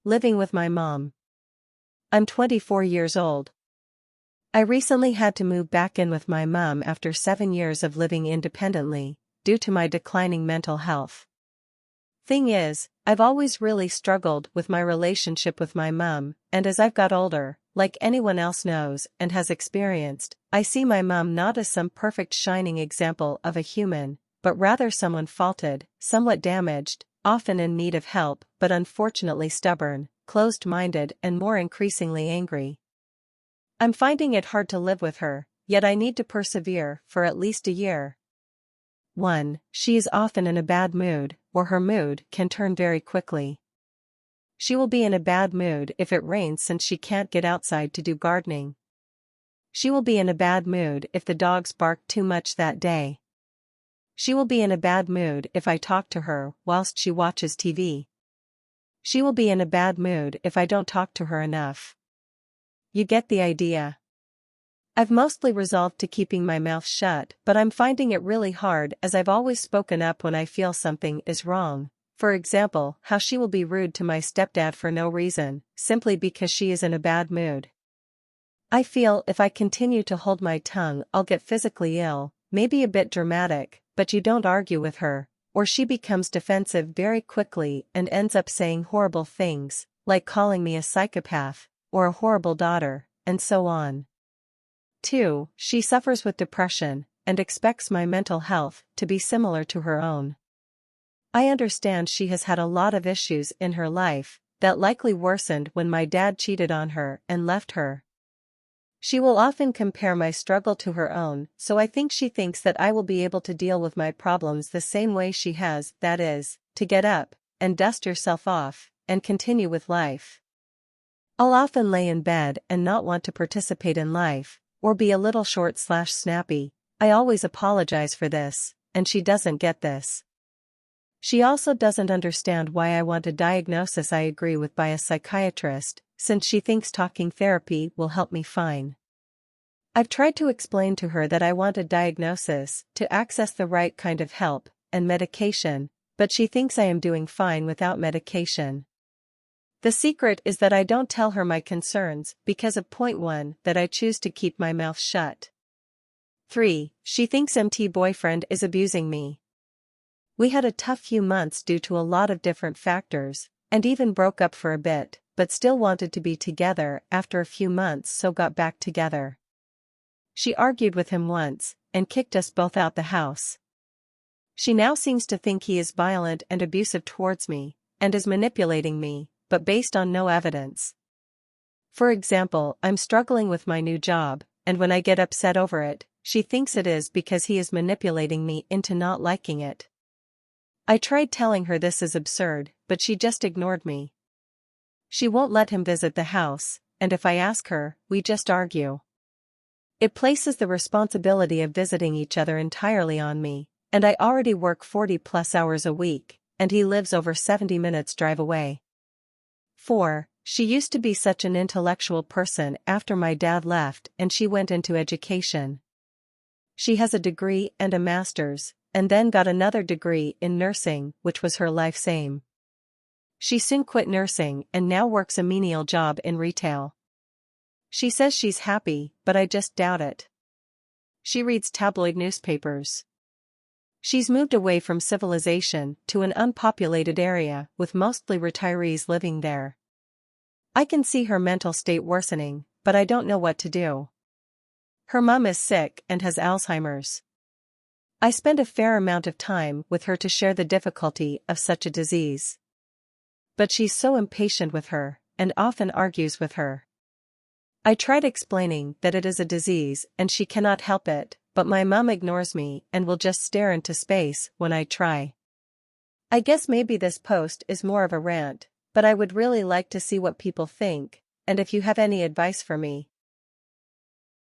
Living with my mom. I'm 24 years old. I recently had to move back in with my mom after 7 years of living independently, due to my declining mental health. Thing is, I've always really struggled with my relationship with my mom, and as I've got older, like anyone else knows and has experienced, I see my mom not as some perfect shining example of a human, but rather someone faulted, somewhat damaged, often in need of help, but unfortunately stubborn, closed-minded and more increasingly angry. I'm finding it hard to live with her, yet I need to persevere for at least a year. 1. She is often in a bad mood, or her mood can turn very quickly. She will be in a bad mood if it rains since she can't get outside to do gardening. She will be in a bad mood if the dogs bark too much that day. She will be in a bad mood if I talk to her whilst she watches TV. She will be in a bad mood if I don't talk to her enough. You get the idea. I've mostly resolved to keeping my mouth shut, but I'm finding it really hard as I've always spoken up when I feel something is wrong. For example, how she will be rude to my stepdad for no reason, simply because she is in a bad mood. I feel if I continue to hold my tongue I'll get physically ill, maybe a bit dramatic, but you don't argue with her, or she becomes defensive very quickly and ends up saying horrible things, like calling me a psychopath, or a horrible daughter, and so on. 2. She suffers with depression, and expects my mental health to be similar to her own. I understand she has had a lot of issues in her life, that likely worsened when my dad cheated on her and left her. She will often compare my struggle to her own, so I think she thinks that I will be able to deal with my problems the same way she has, that is, to get up, and dust yourself off, and continue with life. I'll often lay in bed and not want to participate in life, or be a little short/snappy. I always apologize for this, and she doesn't get this. She also doesn't understand why I want a diagnosis I agree with by a psychiatrist, since she thinks talking therapy will help me fine. I've tried to explain to her that I want a diagnosis to access the right kind of help and medication, but she thinks I am doing fine without medication. The secret is that I don't tell her my concerns because of point 1, that I choose to keep my mouth shut. 3. She thinks MT boyfriend is abusing me. We had a tough few months due to a lot of different factors, and even broke up for a bit, but still wanted to be together after a few months, so got back together. She argued with him once, and kicked us both out the house. She now seems to think he is violent and abusive towards me, and is manipulating me, but based on no evidence. For example, I'm struggling with my new job, and when I get upset over it, she thinks it is because he is manipulating me into not liking it. I tried telling her this is absurd, but she just ignored me. She won't let him visit the house, and if I ask her, we just argue. It places the responsibility of visiting each other entirely on me, and I already work 40+ hours a week, and he lives over 70 minutes drive away. 4. She used to be such an intellectual person after my dad left and she went into education. She has a degree and a master's, and then got another degree in nursing, which was her life's aim. She soon quit nursing and now works a menial job in retail. She says she's happy, but I just doubt it. She reads tabloid newspapers. She's moved away from civilization to an unpopulated area with mostly retirees living there. I can see her mental state worsening, but I don't know what to do. Her mum is sick and has Alzheimer's. I spend a fair amount of time with her to share the difficulty of such a disease. But she's so impatient with her, and often argues with her. I tried explaining that it is a disease and she cannot help it, but my mum ignores me and will just stare into space when I try. I guess maybe this post is more of a rant, but I would really like to see what people think, and if you have any advice for me,